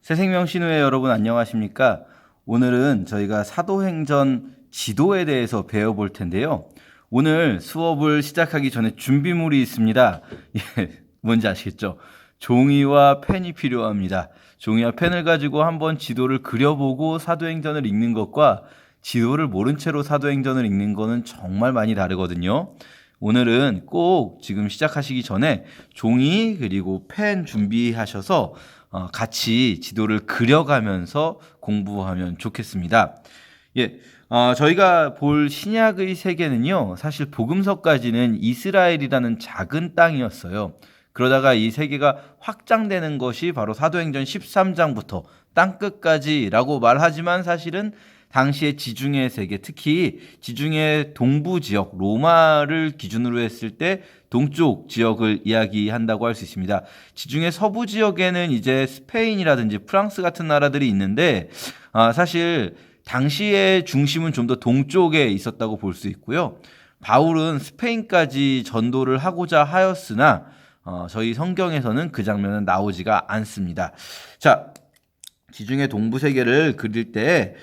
새생명 신우회 여러분 안녕하십니까? 오늘은 저희가 사도행전 지도에 대해서 배워볼 텐데요. 오늘 수업을 시작하기 전에 준비물이 있습니다. 예, 뭔지 아시겠죠? 종이와 펜이 필요합니다. 종이와 펜을 가지고 한번 지도를 그려보고 사도행전을 읽는 것과 지도를 모른 채로 사도행전을 읽는 거는 정말 많이 다르거든요. 오늘은 꼭 지금 시작하시기 전에 종이 그리고 펜 준비하셔서 같이 지도를 그려가면서 공부하면 좋겠습니다. 예, 저희가 볼 신약의 세계는요, 사실 복음서까지는 이스라엘이라는 작은 땅이었어요. 그러다가 이 세계가 확장되는 것이 바로 사도행전 13장부터 땅끝까지라고 말하지만 사실은 당시의 지중해 세계, 특히 지중해 동부 지역, 로마를 기준으로 했을 때 동쪽 지역을 이야기한다고 할 수 있습니다. 지중해 서부 지역에는 이제 스페인이라든지 프랑스 같은 나라들이 있는데 사실 당시의 중심은 좀 더 동쪽에 있었다고 볼 수 있고요. 바울은 스페인까지 전도를 하고자 하였으나 저희 성경에서는 그 장면은 나오지가 않습니다. 자, 지중해 동부 세계를 그릴 때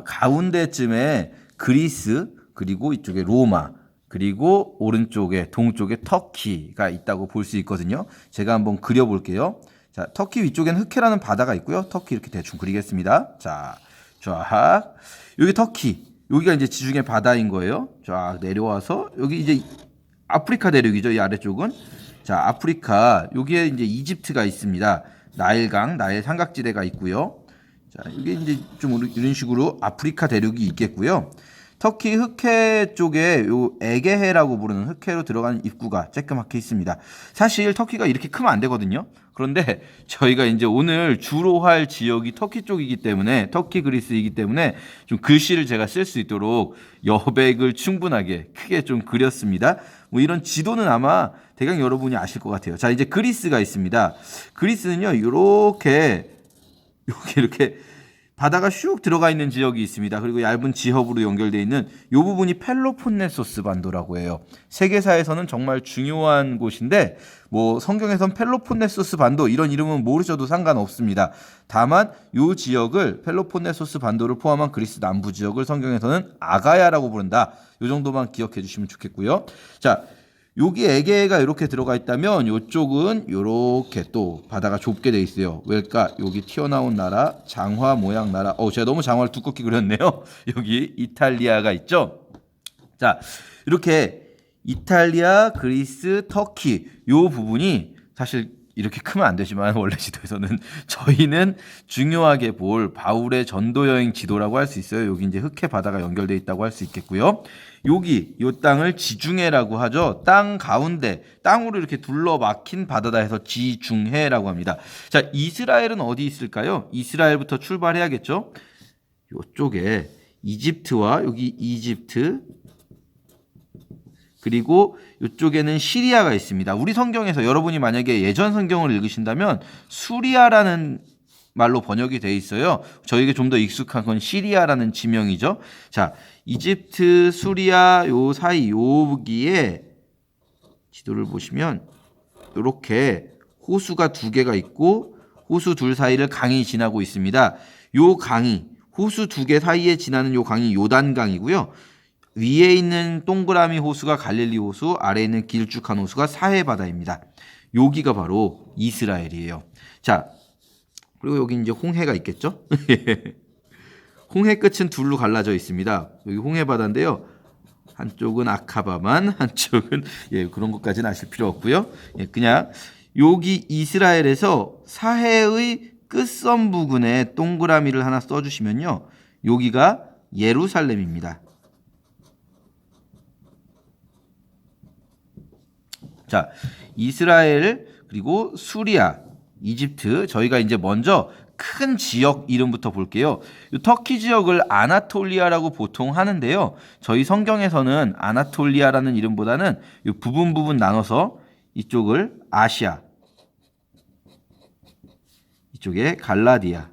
가운데쯤에 그리스, 그리고 이쪽에 로마, 그리고 오른쪽에 동쪽에 터키가 있다고 볼 수 있거든요. 제가 한번 그려볼게요. 자, 터키 위쪽에는 흑해라는 바다가 있고요. 터키 이렇게 대충 그리겠습니다. 자, 쫙 여기 터키, 여기가 이제 지중해 바다인 거예요. 쫙 내려와서 여기 이제 아프리카 대륙이죠. 이 아래쪽은. 자, 아프리카 여기에 이제 이집트가 있습니다. 나일강, 나일 삼각지대가 있고요. 자, 이게 이제 좀 이런 식으로 아프리카 대륙이 있겠고요. 터키 흑해 쪽에 요 에게해라고 부르는 흑해로 들어가는 입구가 쬐끄맣게 있습니다. 사실 터키가 이렇게 크면 안 되거든요. 그런데 저희가 이제 오늘 주로 할 지역이 터키 쪽이기 때문에, 터키 그리스이기 때문에 좀 글씨를 제가 쓸 수 있도록 여백을 충분하게 크게 좀 그렸습니다. 뭐 이런 지도는 아마 대강 여러분이 아실 것 같아요. 자, 이제 그리스가 있습니다. 그리스는요, 이렇게 바다가 슉 들어가 있는 지역이 있습니다. 그리고 얇은 지형으로 연결되어 있는 이 부분이 펠로폰네소스 반도라고 해요. 세계사에서는 정말 중요한 곳인데 뭐 성경에선 펠로폰네소스 반도 이런 이름은 모르셔도 상관없습니다. 다만 이 지역을 펠로폰네소스 반도를 포함한 그리스 남부 지역을 성경에서는 아가야라고 부른다. 이 정도만 기억해 주시면 좋겠고요. 자, 여기 에게해가 이렇게 들어가 있다면 이쪽은 이렇게 또 바다가 좁게 돼 있어요. 왜일까? 여기 튀어나온 나라, 장화 모양 나라. 제가 너무 장화를 두껍게 그렸네요. 여기 이탈리아가 있죠. 자, 이렇게 이탈리아, 그리스, 터키 요 부분이 사실 이렇게 크면 안 되지만 원래 지도에서는 저희는 중요하게 볼 바울의 전도 여행 지도라고 할 수 있어요. 여기 이제 흑해 바다가 연결되어 있다고 할 수 있겠고요. 여기 요 땅을 지중해라고 하죠. 땅 가운데 땅으로 이렇게 둘러막힌 바다다 해서 지중해라고 합니다. 자, 이스라엘은 어디 있을까요? 이스라엘부터 출발해야겠죠. 요쪽에 이집트와 여기 이집트 그리고 이쪽에는 시리아가 있습니다. 우리 성경에서 여러분이 만약에 예전 성경을 읽으신다면 수리아라는 말로 번역이 돼 있어요. 저에게 좀 더 익숙한 건 시리아라는 지명이죠. 자, 이집트, 수리아 요 사이 여기에 지도를 보시면 이렇게 호수가 두 개가 있고 호수 둘 사이를 강이 지나고 있습니다. 요 강이 호수 두 개 사이에 지나는 요 강이 요단강이고요. 위에 있는 동그라미 호수가 갈릴리 호수, 아래에 있는 길쭉한 호수가 사해 바다입니다. 여기가 바로 이스라엘이에요. 자, 그리고 여기 이제 홍해가 있겠죠? 홍해 끝은 둘로 갈라져 있습니다. 여기 홍해 바다인데요. 한쪽은 아카바만, 한쪽은 그런 것까지는 아실 필요 없고요. 그냥 여기 이스라엘에서 사해의 끝선 부근에 동그라미를 하나 써주시면요. 여기가 예루살렘입니다. 자, 이스라엘 그리고 수리아, 이집트 저희가 이제 먼저 큰 지역 이름부터 볼게요. 이 터키 지역을 아나톨리아라고 보통 하는데요. 저희 성경에서는 아나톨리아라는 이름보다는 이 부분 나눠서 이쪽을 아시아, 이쪽에 갈라디아,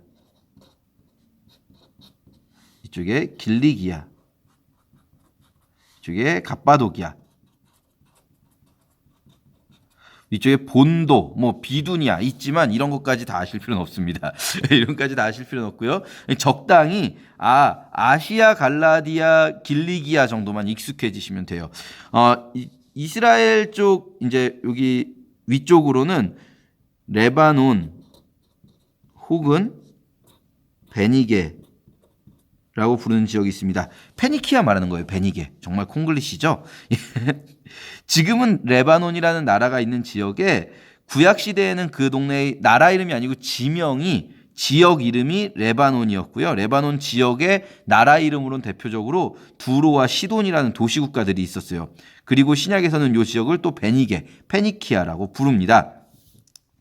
이쪽에 길리기아, 이쪽에 갑바도기아 이쪽에 본도, 뭐 비두니아 있지만 이런 것까지 다 아실 필요는 없습니다. 이런 것까지 다 아실 필요는 없고요. 적당히 아시아, 갈라디아, 길리기아 정도만 익숙해지시면 돼요. 이스라엘 쪽 이제 여기 위쪽으로는 레바논 혹은 베니게라고 부르는 지역이 있습니다. 페니키아 말하는 거예요. 베니게. 정말 콩글리시죠? 지금은 레바논이라는 나라가 있는 지역에 구약 시대에는 그 동네의 나라 이름이 아니고 지역 이름이 레바논이었고요. 레바논 지역의 나라 이름으로는 대표적으로 두로와 시돈이라는 도시 국가들이 있었어요. 그리고 신약에서는 이 지역을 또 베니게, 페니키아라고 부릅니다.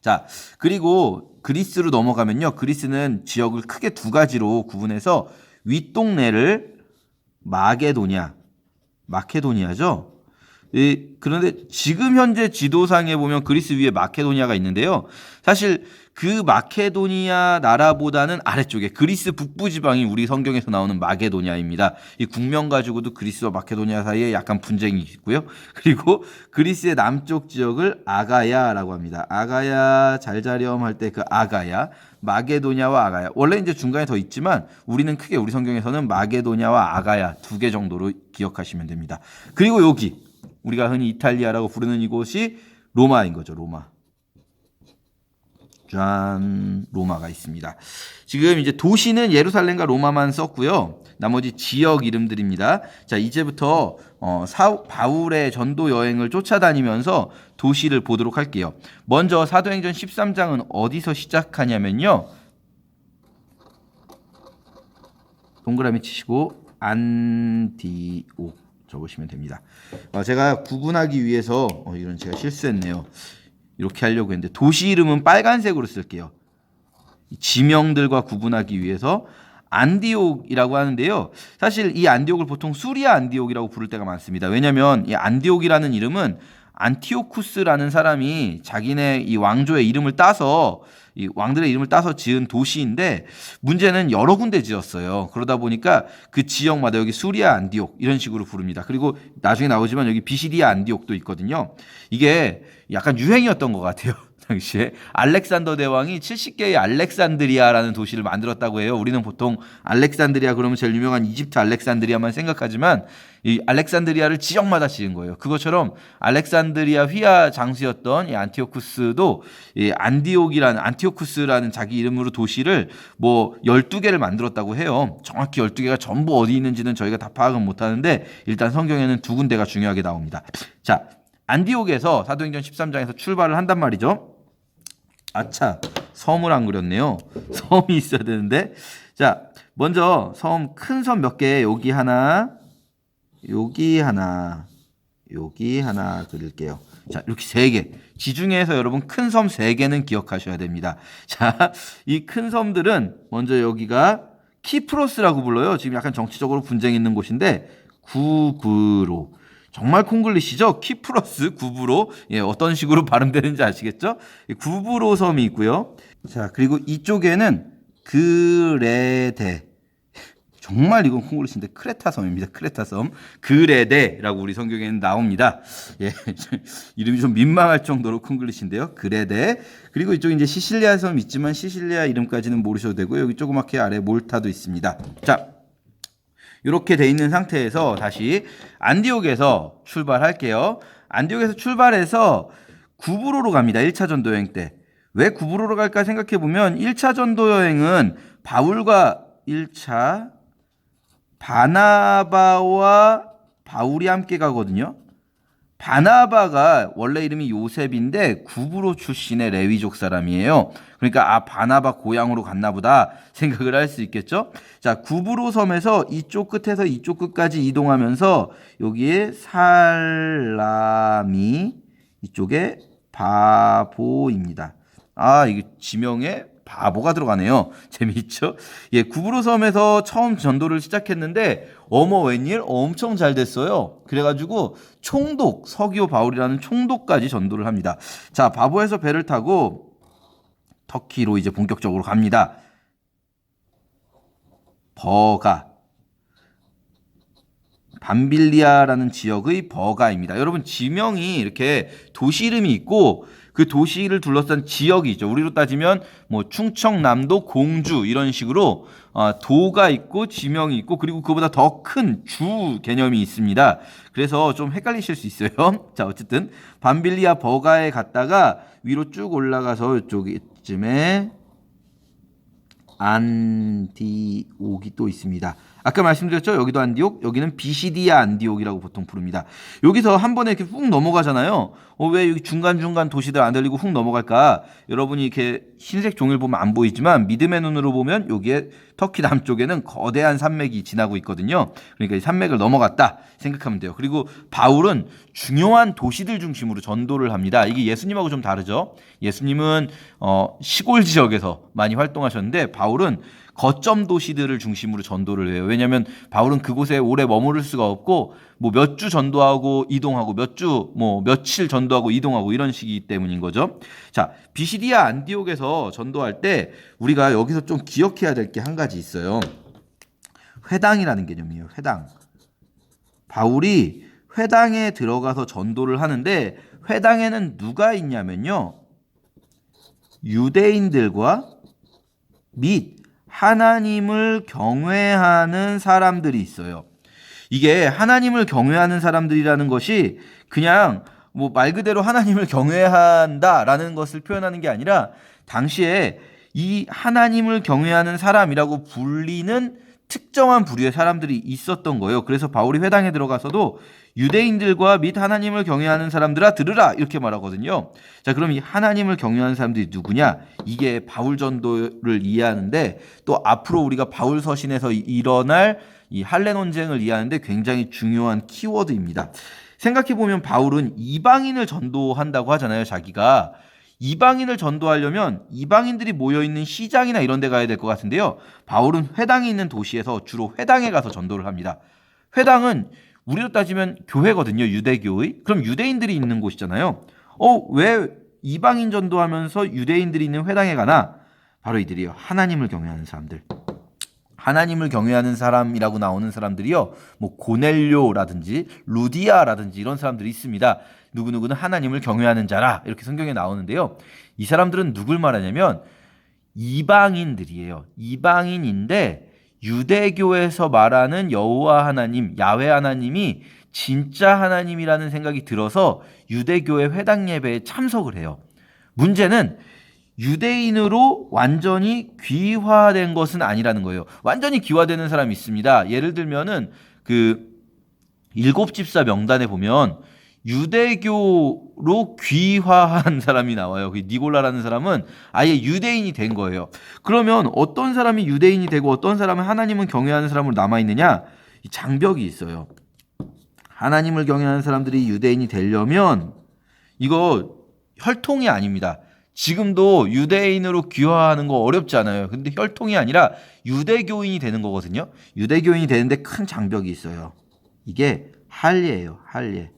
자, 그리고 그리스로 넘어가면요. 그리스는 지역을 크게 두 가지로 구분해서 윗동네를 마케도니아죠. 그런데 지금 현재 지도상에 보면 그리스 위에 마케도니아가 있는데요. 사실 그 마케도니아 나라보다는 아래쪽에 그리스 북부 지방이 우리 성경에서 나오는 마게도니아입니다. 이 국명 가지고도 그리스와 마케도니아 사이에 약간 분쟁이 있고요. 그리고 그리스의 남쪽 지역을 아가야라고 합니다. 아가야 잘자렴 할 때 그 아가야, 마게도니아와 아가야. 원래 이제 중간에 더 있지만 우리는 크게 우리 성경에서는 마게도니아와 아가야 두 개 정도로 기억하시면 됩니다. 그리고 여기 우리가 흔히 이탈리아라고 부르는 이곳이 로마인 거죠. 로마가 있습니다. 지금 이제 도시는 예루살렘과 로마만 썼고요. 나머지 지역 이름들입니다. 자, 이제부터 바울의 전도 여행을 쫓아다니면서 도시를 보도록 할게요. 먼저 사도행전 13장은 어디서 시작하냐면요. 동그라미 치시고 안디옥 적으시면 됩니다. 제가 구분하기 위해서 이건 제가 실수했네요. 이렇게 하려고 했는데 도시 이름은 빨간색으로 쓸게요. 지명들과 구분하기 위해서 안디옥이라고 하는데요. 사실 이 안디옥을 보통 수리아 안디옥이라고 부를 때가 많습니다. 왜냐하면 이 안디옥이라는 이름은 안티오쿠스라는 사람이 자기네 이 왕조의 이름을 따서 이 왕들의 이름을 따서 지은 도시인데 문제는 여러 군데 지었어요. 그러다 보니까 그 지역마다 여기 수리아 안디옥 이런 식으로 부릅니다. 그리고 나중에 나오지만 여기 비시디아 안디옥도 있거든요. 이게 약간 유행이었던 것 같아요. 당시에 알렉산더 대왕이 70개의 알렉산드리아라는 도시를 만들었다고 해요. 우리는 보통 알렉산드리아 그러면 제일 유명한 이집트 알렉산드리아만 생각하지만 이 알렉산드리아를 지역마다 지은 거예요. 그것처럼 알렉산드리아 휘하 장수였던 이 안티오쿠스도 이 안티오쿠스라는 자기 이름으로 도시를 뭐 12개를 만들었다고 해요. 정확히 12개가 전부 어디 있는지는 저희가 다 파악은 못하는데 일단 성경에는 두 군데가 중요하게 나옵니다. 자, 안디옥에서 사도행전 13장에서 출발을 한단 말이죠. 아차, 섬을 안 그렸네요. 섬이 있어야 되는데. 자, 먼저 섬 큰 섬 몇 개, 여기 하나 그릴게요. 자, 이렇게 3개. 지중해에서 여러분 큰 섬 3개는 기억하셔야 됩니다. 자, 이 큰 섬들은 먼저 여기가 키프로스라고 불러요. 지금 약간 정치적으로 분쟁이 있는 곳인데 구브로. 정말 콩글리시죠? 키프로스, 구브로. 예, 어떤 식으로 발음되는지 아시겠죠? 구브로 섬이 있고요. 자, 그리고 이쪽에는 그레데. 정말 이건 콩글리시인데 크레타 섬입니다. 크레타 섬. 그레데라고 우리 성경에는 나옵니다. 예, 이름이 좀 민망할 정도로 콩글리시인데요. 그레데. 그리고 이쪽 이제 시실리아 섬 있지만 시실리아 이름까지는 모르셔도 되고요. 여기 조그맣게 아래 몰타도 있습니다. 자, 이렇게 돼 있는 상태에서 다시 안디옥에서 출발할게요. 안디옥에서 출발해서 구브로로 갑니다. 1차 전도 여행 때. 왜 구브로로 갈까 생각해 보면 1차 전도 여행은 바울과 1차 바나바와 바울이 함께 가거든요. 바나바가 원래 이름이 요셉인데 구브로 출신의 레위족 사람이에요. 그러니까 바나바 고향으로 갔나 보다 생각을 할 수 있겠죠. 자, 구브로 섬에서 이쪽 끝에서 이쪽 끝까지 이동하면서 여기에 살라미, 이쪽에 바보입니다. 이게 지명에 바보가 들어가네요. 재미있죠? 예, 구브로 섬에서 처음 전도를 시작했는데 웬일 엄청 잘 됐어요. 그래가지고 총독, 서기오 바울이라는 총독까지 전도를 합니다. 자, 바보에서 배를 타고 터키로 이제 본격적으로 갑니다. 밤빌리아라는 지역의 버가입니다. 여러분 지명이 이렇게 도시 이름이 있고 그 도시를 둘러싼 지역이 있죠. 우리로 따지면 뭐 충청남도, 공주 이런 식으로 도가 있고 지명이 있고 그리고 그보다 더 큰 주 개념이 있습니다. 그래서 좀 헷갈리실 수 있어요. 자, 어쨌든 밤빌리아 버가에 갔다가 위로 쭉 올라가서 이쪽쯤에 안디옥이 또 있습니다. 아까 말씀드렸죠? 여기도 안디옥, 여기는 비시디아 안디옥이라고 보통 부릅니다. 여기서 한 번에 이렇게 훅 넘어가잖아요. 왜 여기 중간중간 도시들 안 들리고 훅 넘어갈까? 여러분이 이렇게 흰색 종이를 보면 안 보이지만 믿음의 눈으로 보면 여기에 터키 남쪽에는 거대한 산맥이 지나고 있거든요. 그러니까 이 산맥을 넘어갔다 생각하면 돼요. 그리고 바울은 중요한 도시들 중심으로 전도를 합니다. 이게 예수님하고 좀 다르죠. 예수님은 시골 지역에서 많이 활동하셨는데 바울은 거점 도시들을 중심으로 전도를 해요. 왜냐하면 바울은 그곳에 오래 머무를 수가 없고 뭐 몇 주 전도하고 이동하고 몇 주 뭐 며칠 전도하고 이동하고 이런 식이기 때문인 거죠. 자, 비시디아 안디옥에서 전도할 때 우리가 여기서 좀 기억해야 될 게 한 가지 있어요. 회당이라는 개념이에요. 회당. 바울이 회당에 들어가서 전도를 하는데 회당에는 누가 있냐면요. 유대인들과 및 하나님을 경외하는 사람들이 있어요. 이게 하나님을 경외하는 사람들이라는 것이 그냥 뭐 말 그대로 하나님을 경외한다라는 것을 표현하는 게 아니라 당시에 이 하나님을 경외하는 사람이라고 불리는 특정한 부류의 사람들이 있었던 거예요. 그래서 바울이 회당에 들어가서도 유대인들과 및 하나님을 경외하는 사람들아 들으라 이렇게 말하거든요. 자, 그럼 이 하나님을 경외하는 사람들이 누구냐? 이게 바울 전도를 이해하는데 또 앞으로 우리가 바울 서신에서 일어날 이 할례 논쟁을 이해하는데 굉장히 중요한 키워드입니다. 생각해보면 바울은 이방인을 전도한다고 하잖아요. 자기가. 이방인을 전도하려면 이방인들이 모여있는 시장이나 이런 데 가야 될 것 같은데요. 바울은 회당이 있는 도시에서 주로 회당에 가서 전도를 합니다. 회당은 우리로 따지면 교회거든요. 유대교의. 그럼 유대인들이 있는 곳이잖아요. 왜 이방인 전도하면서 유대인들이 있는 회당에 가나? 바로 이들이요. 하나님을 경외하는 사람들. 하나님을 경외하는 사람이라고 나오는 사람들이요. 뭐 고넬료라든지 루디아라든지 이런 사람들이 있습니다. 누구누구는 하나님을 경외하는 자라 이렇게 성경에 나오는데요. 이 사람들은 누굴 말하냐면 이방인들이에요. 이방인인데 유대교에서 말하는 여호와 하나님, 야훼 하나님이 진짜 하나님이라는 생각이 들어서 유대교의 회당 예배에 참석을 해요. 문제는 유대인으로 완전히 귀화된 것은 아니라는 거예요. 완전히 귀화되는 사람이 있습니다. 예를 들면은 그 일곱 집사 명단에 보면 유대교로 귀화한 사람이 나와요. 그 니골라라는 사람은 아예 유대인이 된 거예요. 그러면 어떤 사람이 유대인이 되고 어떤 사람은 하나님을 경외하는 사람으로 남아있느냐? 이 장벽이 있어요. 하나님을 경외하는 사람들이 유대인이 되려면 이거 혈통이 아닙니다. 지금도 유대인으로 귀화하는 거 어렵지 않아요. 근데 혈통이 아니라 유대교인이 되는 거거든요. 유대교인이 되는데 큰 장벽이 있어요. 이게 할례예요. 할례.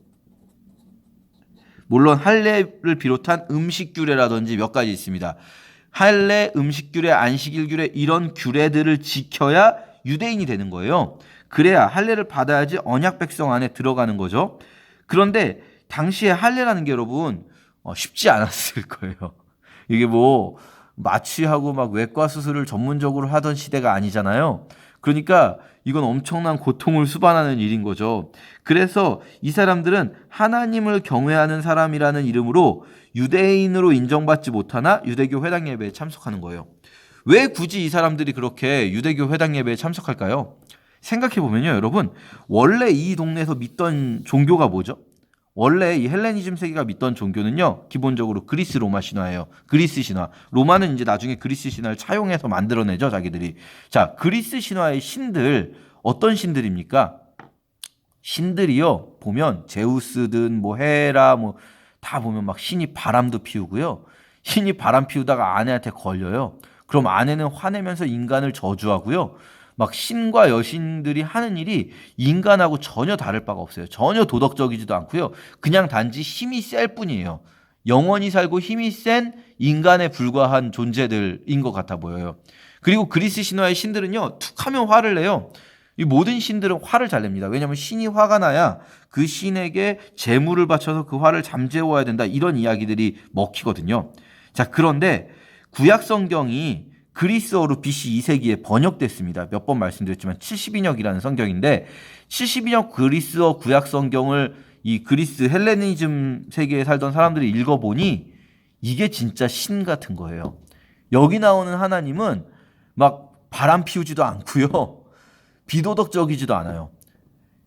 물론 할례를 비롯한 음식규례라든지 몇 가지 있습니다. 할례, 음식규례, 안식일규례 이런 규례들을 지켜야 유대인이 되는 거예요. 그래야 할례를 받아야지 언약 백성 안에 들어가는 거죠. 그런데 당시에 할례라는 게 여러분 쉽지 않았을 거예요. 이게 뭐 마취하고 막 외과 수술을 전문적으로 하던 시대가 아니잖아요. 그러니까 이건 엄청난 고통을 수반하는 일인 거죠. 그래서 이 사람들은 하나님을 경외하는 사람이라는 이름으로 유대인으로 인정받지 못하나 유대교 회당 예배에 참석하는 거예요. 왜 굳이 이 사람들이 그렇게 유대교 회당 예배에 참석할까요? 생각해보면요, 여러분. 원래 이 동네에서 믿던 종교가 뭐죠? 원래 이 헬레니즘 세계가 믿던 종교는요, 기본적으로 그리스 로마 신화예요. 그리스 신화. 로마는 이제 나중에 그리스 신화를 차용해서 만들어내죠, 자기들이. 자, 그리스 신화의 신들, 어떤 신들입니까? 신들이요, 보면 제우스든 뭐 헤라 뭐 다 보면 막 신이 바람도 피우고요. 신이 바람 피우다가 아내한테 걸려요. 그럼 아내는 화내면서 인간을 저주하고요. 막 신과 여신들이 하는 일이 인간하고 전혀 다를 바가 없어요. 전혀 도덕적이지도 않고요. 그냥 단지 힘이 셀 뿐이에요. 영원히 살고 힘이 센 인간에 불과한 존재들인 것 같아 보여요. 그리고 그리스 신화의 신들은요, 툭 하면 화를 내요. 이 모든 신들은 화를 잘 냅니다. 왜냐하면 신이 화가 나야 그 신에게 제물을 바쳐서 그 화를 잠재워야 된다. 이런 이야기들이 먹히거든요. 자, 그런데 구약 성경이 그리스어로 BC 2세기에 번역됐습니다. 몇 번 말씀드렸지만 70인역이라는 성경인데 70인역 그리스어 구약 성경을 이 그리스 헬레니즘 세계에 살던 사람들이 읽어보니 이게 진짜 신 같은 거예요. 여기 나오는 하나님은 막 바람 피우지도 않고요. 비도덕적이지도 않아요.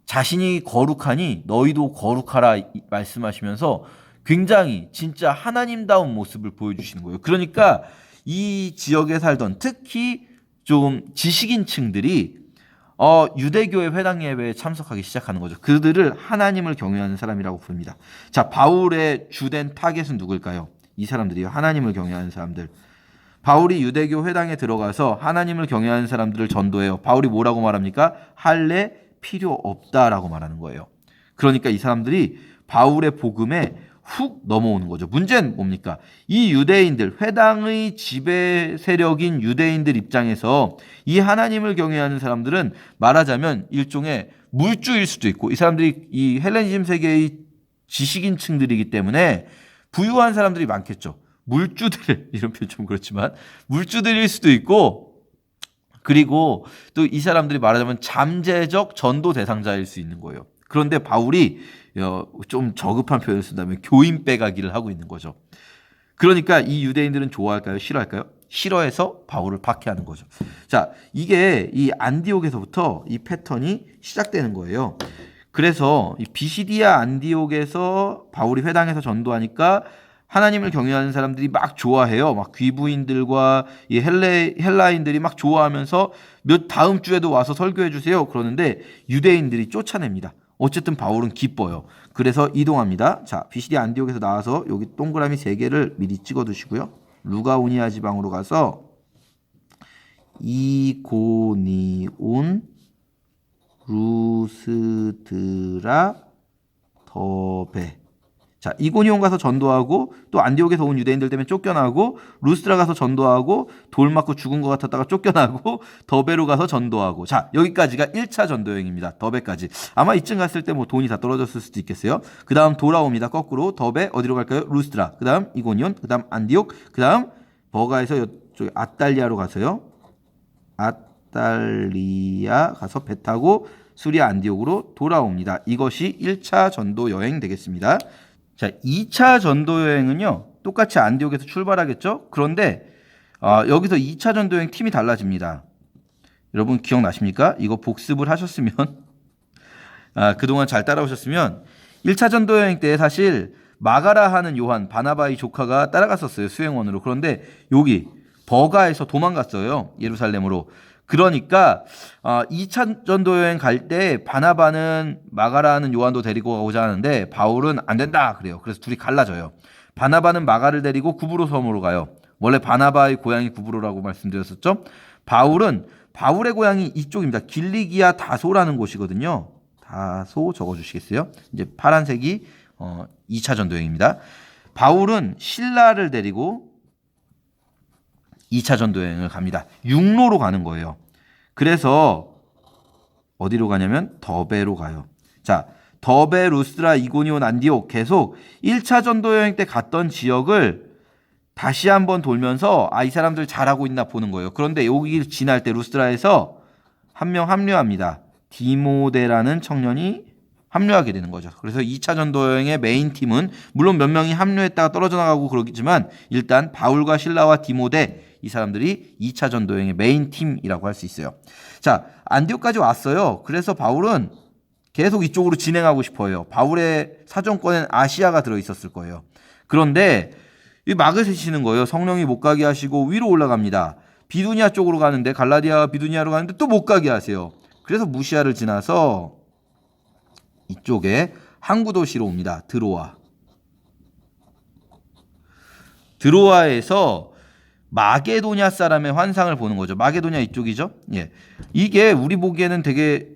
자신이 거룩하니 너희도 거룩하라 말씀하시면서 굉장히 진짜 하나님다운 모습을 보여주시는 거예요. 그러니까 이 지역에 살던 특히 좀 지식인층들이 유대교의 회당 예배에 참석하기 시작하는 거죠. 그들을 하나님을 경외하는 사람이라고 부릅니다. 자, 바울의 주된 타겟은 누굴까요? 이 사람들이요. 하나님을 경외하는 사람들. 바울이 유대교 회당에 들어가서 하나님을 경외하는 사람들을 전도해요. 바울이 뭐라고 말합니까? 할례 필요 없다라고 말하는 거예요. 그러니까 이 사람들이 바울의 복음에 훅 넘어오는 거죠. 문제는 뭡니까? 이 유대인들, 회당의 지배 세력인 유대인들 입장에서 이 하나님을 경외하는 사람들은 말하자면 일종의 물주일 수도 있고, 이 사람들이 이 헬레니즘 세계의 지식인층들이기 때문에 부유한 사람들이 많겠죠. 물주들, 이런 표현 좀 그렇지만 물주들일 수도 있고, 그리고 또 이 사람들이 말하자면 잠재적 전도 대상자일 수 있는 거예요. 그런데 바울이 좀 저급한 표현을 쓴다면 교인 빼가기를 하고 있는 거죠. 그러니까 이 유대인들은 좋아할까요? 싫어할까요? 싫어해서 바울을 박해하는 거죠. 자, 이게 이 안디옥에서부터 이 패턴이 시작되는 거예요. 그래서 이 비시디아 안디옥에서 바울이 회당에서 전도하니까 하나님을 경외하는 사람들이 막 좋아해요. 막 귀부인들과 이 헬라인들이 막 좋아하면서 다음 주에도 와서 설교해 주세요. 그러는데 유대인들이 쫓아냅니다. 어쨌든 바울은 기뻐요. 그래서 이동합니다. 자, 비시디아 안디옥에서 나와서 여기 동그라미 3개를 미리 찍어 두시고요. 루가오니아 지방으로 가서 이고니온, 루스드라, 더베. 자, 이고니온 가서 전도하고 또 안디옥에서 온 유대인들 때문에 쫓겨나고 루스드라 가서 전도하고 돌 맞고 죽은 것 같았다가 쫓겨나고 더베로 가서 전도하고. 자, 여기까지가 1차 전도 여행입니다. 더베까지. 아마 이쯤 갔을 때 뭐 돈이 다 떨어졌을 수도 있겠어요. 그 다음 돌아옵니다. 거꾸로 더베 어디로 갈까요? 루스드라. 그 다음 이고니온. 그 다음 안디옥. 그 다음 버가에서 이쪽 아달리아로 가서요. 아달리아 가서 배 타고 수리아 안디옥으로 돌아옵니다. 이것이 1차 전도 여행 되겠습니다. 자, 2차 전도 여행은요, 똑같이 안디옥에서 출발하겠죠? 그런데 여기서 2차 전도 여행 팀이 달라집니다. 여러분 기억나십니까? 이거 복습을 하셨으면 그동안 잘 따라오셨으면 1차 전도 여행 때 사실 마가라 하는 요한, 바나바의 조카가 따라갔었어요. 수행원으로. 그런데 여기 버가에서 도망갔어요. 예루살렘으로. 그러니까 2차 전도 여행 갈 때 바나바는 마가라는 요한도 데리고 가고자 하는데 바울은 안 된다 그래요. 그래서 둘이 갈라져요. 바나바는 마가를 데리고 구브로 섬으로 가요. 원래 바나바의 고향이 구브로라고 말씀드렸었죠. 바울은 바울의 고향이 이쪽입니다. 길리기아 다소라는 곳이거든요. 다소 적어주시겠어요? 이제 파란색이 2차 전도 여행입니다. 바울은 신라를 데리고 2차 전도 여행을 갑니다. 육로로 가는 거예요. 그래서 어디로 가냐면 더베로 가요. 자, 더베, 루스드라, 이고니온, 안디옥 계속 1차 전도 여행 때 갔던 지역을 다시 한번 돌면서 이 사람들 잘하고 있나 보는 거예요. 그런데 여기를 지날 때 루스드라에서 한 명 합류합니다. 디모데라는 청년이 합류하게 되는 거죠. 그래서 2차 전도 여행의 메인 팀은 물론 몇 명이 합류했다가 떨어져 나가고 그러겠지만 일단 바울과 실라와 디모데 이 사람들이 2차 전도 여행의 메인 팀이라고 할 수 있어요. 자, 안디옥까지 왔어요. 그래서 바울은 계속 이쪽으로 진행하고 싶어요. 바울의 사정권엔 아시아가 들어있었을 거예요. 그런데 막을 세시는 거예요. 성령이 못 가게 하시고 위로 올라갑니다. 비두니아 쪽으로 가는데 갈라디아와 비두니아로 가는데 또 못 가게 하세요. 그래서 무시아를 지나서 이쪽에 항구 도시로 옵니다. 드로아에서 마게도냐 사람의 환상을 보는 거죠. 마게도냐 이쪽이죠. 예, 이게 우리 보기에는 되게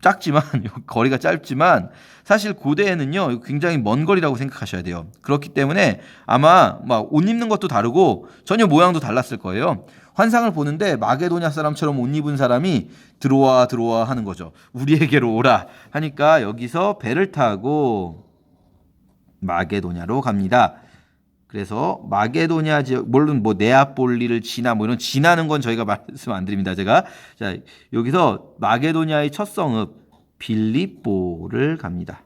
작지만 거리가 짧지만 사실 고대에는요 굉장히 먼 거리라고 생각하셔야 돼요. 그렇기 때문에 아마 막 옷 입는 것도 다르고 전혀 모양도 달랐을 거예요. 환상을 보는데 마게도냐 사람처럼 옷 입은 사람이 들어와 하는 거죠. 우리에게로 오라 하니까 여기서 배를 타고 마게도냐로 갑니다. 그래서 마게도냐 지역, 물론 뭐 네아폴리를 지나 뭐 이런 지나는 건 저희가 말씀 안 드립니다. 제가 자 여기서 마게도냐의 첫 성읍 빌립보를 갑니다.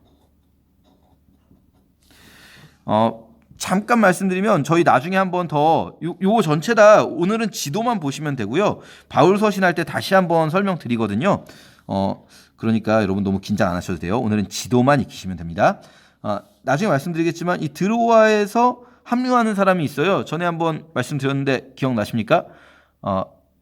잠깐 말씀드리면 저희 나중에 한번 더 요 전체 다 오늘은 지도만 보시면 되고요. 바울 서신할 때 다시 한번 설명드리거든요. 그러니까 여러분 너무 긴장 안 하셔도 돼요. 오늘은 지도만 익히시면 됩니다. 나중에 말씀드리겠지만 이 드로아에서 합류하는 사람이 있어요. 전에 한번 말씀드렸는데 기억나십니까?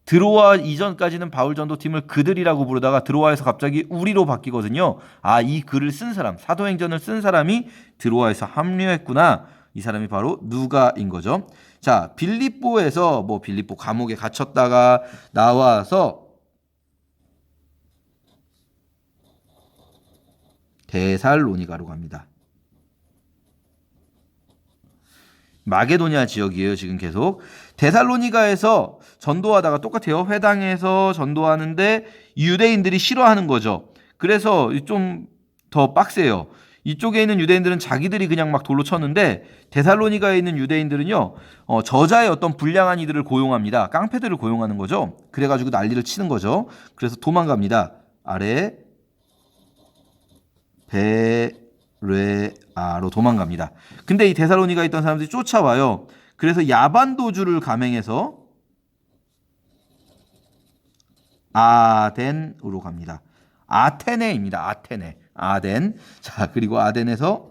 드로아 이전까지는 바울 전도팀을 그들이라고 부르다가 드로아에서 갑자기 우리로 바뀌거든요. 이 글을 쓴 사람, 사도행전을 쓴 사람이 드로아에서 합류했구나. 이 사람이 바로 누가인 거죠. 자, 빌립보에서 뭐 빌립보 감옥에 갇혔다가 나와서 데살로니가로 갑니다. 마게도냐 지역이에요. 지금 계속 데살로니가에서 전도하다가 똑같아요. 회당에서 전도하는데 유대인들이 싫어하는 거죠. 그래서 좀 더 빡세요. 이쪽에 있는 유대인들은 자기들이 그냥 막 돌로 쳤는데 데살로니가에 있는 유대인들은요 저자의 어떤 불량한 이들을 고용합니다. 깡패들을 고용하는 거죠. 그래가지고 난리를 치는 거죠. 그래서 도망갑니다. 아래 베레아로 도망갑니다. 근데 이 데살로니가에 있던 사람들이 쫓아와요. 그래서 야반도주를 감행해서 아덴으로 갑니다. 아테네입니다. 아덴. 자, 그리고 아덴에서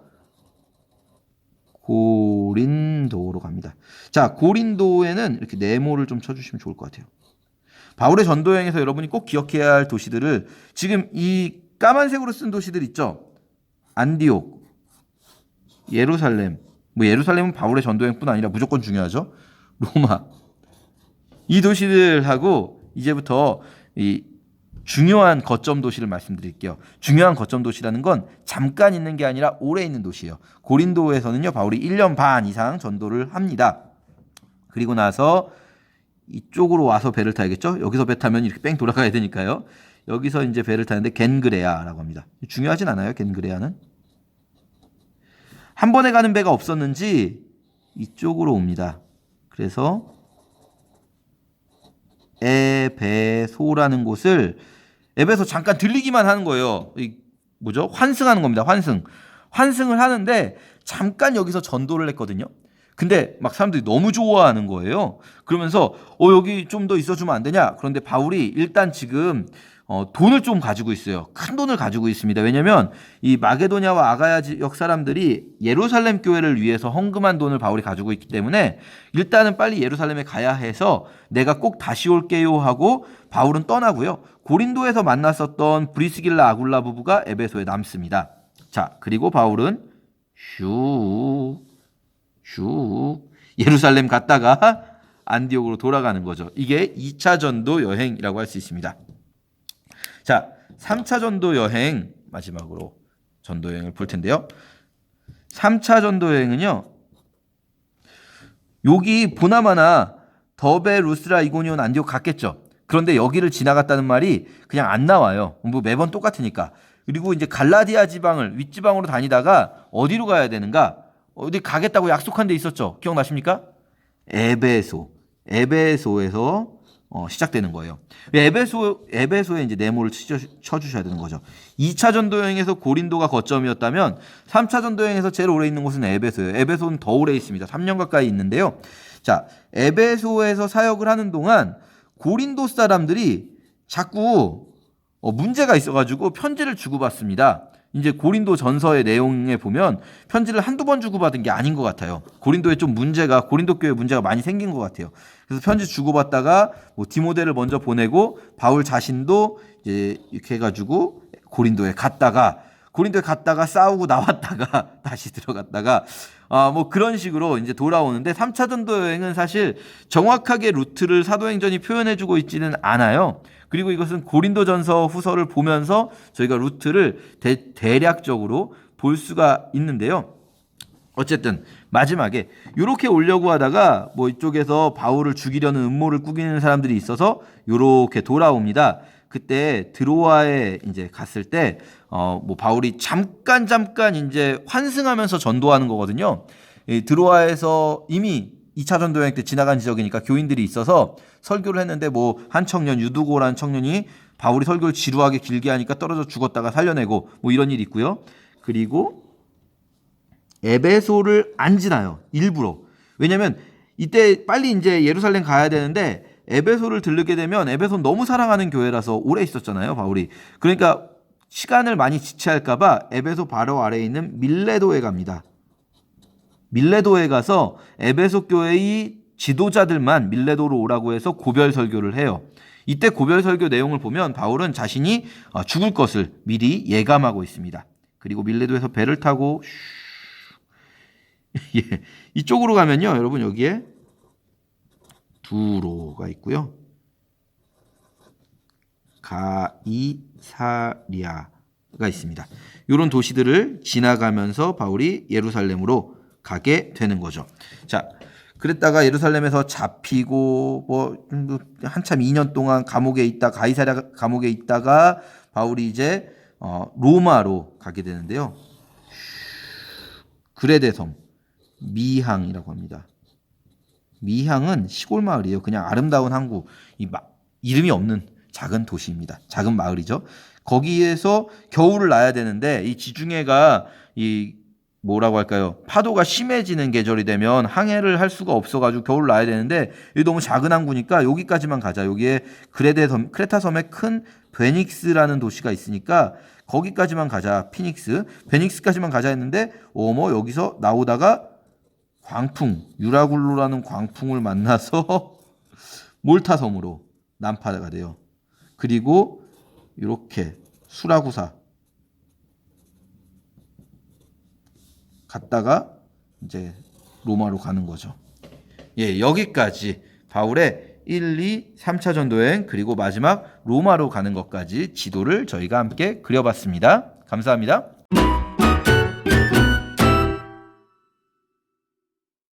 고린도로 갑니다. 자, 고린도에는 이렇게 네모를 좀 쳐주시면 좋을 것 같아요. 바울의 전도 여행에서 여러분이 꼭 기억해야 할 도시들을 지금 이 까만색으로 쓴 도시들 있죠. 안디옥, 예루살렘. 뭐 예루살렘은 바울의 전도 여행뿐 아니라 무조건 중요하죠. 로마. 이 도시들하고 이제부터 이 중요한 거점 도시를 말씀드릴게요. 중요한 거점 도시라는 건 잠깐 있는 게 아니라 오래 있는 도시예요. 고린도에서는요, 바울이 1년 반 이상 전도를 합니다. 그리고 나서 이쪽으로 와서 배를 타야겠죠? 여기서 배 타면 이렇게 뺑 돌아가야 되니까요. 여기서 이제 배를 타는데 겐그레아라고 합니다. 중요하진 않아요, 겐그레아는. 한 번에 가는 배가 없었는지 이쪽으로 옵니다. 그래서 에베소라는 곳을 에베소 잠깐 들리기만 하는 거예요. 뭐죠? 환승하는 겁니다. 환승을 하는데 잠깐 여기서 전도를 했거든요. 근데 막 사람들이 너무 좋아하는 거예요. 그러면서 여기 좀 더 있어주면 안 되냐? 그런데 바울이 일단 지금 돈을 좀 가지고 있어요. 큰 돈을 가지고 있습니다. 왜냐하면 이 마게도냐와 아가야 지역 사람들이 예루살렘 교회를 위해서 헌금한 돈을 바울이 가지고 있기 때문에 일단은 빨리 예루살렘에 가야 해서 내가 꼭 다시 올게요 하고 바울은 떠나고요. 고린도에서 만났었던 브리스길라 아굴라 부부가 에베소에 남습니다. 자, 그리고 바울은 슉 예루살렘 갔다가 안디옥으로 돌아가는 거죠. 이게 2차 전도 여행이라고 할 수 있습니다. 자, 3차 전도 여행 마지막으로 전도 여행을 볼 텐데요. 3차 전도 여행은요. 여기 보나마나 더베, 루스라, 이고니온, 안디옥 갔겠죠. 그런데 여기를 지나갔다는 말이 그냥 안 나와요. 뭐 매번 똑같으니까. 그리고 이제 갈라디아 지방을 윗지방으로 다니다가 어디로 가야 되는가? 어디 가겠다고 약속한 데 있었죠. 기억나십니까? 에베소에서 시작되는 거예요. 에베소에 이제 네모를 쳐주셔야 되는 거죠. 2차 전도 여행에서 고린도가 거점이었다면 3차 전도 여행에서 제일 오래 있는 곳은 에베소예요. 에베소는 더 오래 있습니다. 3년 가까이 있는데요. 자, 에베소에서 사역을 하는 동안 고린도 사람들이 자꾸 문제가 있어가지고 편지를 주고받습니다. 이제 고린도 전서의 내용에 보면 편지를 한두 번 주고받은 게 아닌 것 같아요. 고린도 교회 문제가 많이 생긴 것 같아요. 그래서 편지 주고받다가 뭐 디모데를 먼저 보내고 바울 자신도 이제 이렇게 해가지고 고린도에 갔다가 싸우고 나왔다가 다시 들어갔다가 뭐 그런 식으로 이제 돌아오는데 3차 전도 여행은 사실 정확하게 루트를 사도행전이 표현해주고 있지는 않아요. 그리고 이것은 고린도전서 후서를 보면서 저희가 루트를 대략적으로 볼 수가 있는데요. 어쨌든 마지막에 이렇게 오려고 하다가 뭐 이쪽에서 바울을 죽이려는 음모를 꾸기는 사람들이 있어서 이렇게 돌아옵니다. 그때 드로아에 이제 갔을 때 뭐 바울이 잠깐 이제 환승하면서 전도하는 거거든요. 이 드로아에서 이미 2차 전도 여행 때 지나간 지역이니까 교인들이 있어서 설교를 했는데 뭐 한 청년 유두고라는 청년이 바울이 설교를 지루하게 길게 하니까 떨어져 죽었다가 살려내고 뭐 이런 일이 있고요. 그리고 에베소를 안 지나요. 일부러. 왜냐면 이때 빨리 이제 예루살렘 가야 되는데 에베소를 들르게 되면 에베소는 너무 사랑하는 교회라서 오래 있었잖아요, 바울이. 그러니까 시간을 많이 지체할까 봐 에베소 바로 아래에 있는 밀레도에 갑니다. 밀레도에 가서 에베소 교회의 지도자들만 밀레도로 오라고 해서 고별 설교를 해요. 이때 고별 설교 내용을 보면 바울은 자신이 죽을 것을 미리 예감하고 있습니다. 그리고 밀레도에서 배를 타고 예, 이쪽으로 가면요, 여러분 여기에 두로가 있고요. 가이사리아가 있습니다. 이런 도시들을 지나가면서 바울이 예루살렘으로 가게 되는 거죠. 자, 그랬다가 예루살렘에서 잡히고 뭐 한참 2년 동안 감옥에 있다 가이사랴 감옥에 있다가 바울이 이제 로마로 가게 되는데요. 그레데섬 미항이라고 합니다. 미항은 시골 마을이에요. 그냥 아름다운 항구, 이름이 없는 작은 도시입니다. 작은 마을이죠. 거기에서 겨울을 나야 되는데 이 지중해가 이 뭐라고 할까요? 파도가 심해지는 계절이 되면 항해를 할 수가 없어가지고 겨울 나야 되는데 여기 너무 작은 항구니까 여기까지만 가자. 여기에 크레타 섬에 큰 베닉스라는 도시가 있으니까 거기까지만 가자. 베닉스까지만 가자 했는데 여기서 나오다가 광풍, 유라굴로라는 광풍을 만나서 몰타 섬으로 난파가 돼요. 그리고 이렇게 수라구사 갔다가 이제 로마로 가는 거죠. 예, 여기까지 바울의 1, 2, 3차 전도여행 그리고 마지막 로마로 가는 것까지 지도를 저희가 함께 그려봤습니다. 감사합니다.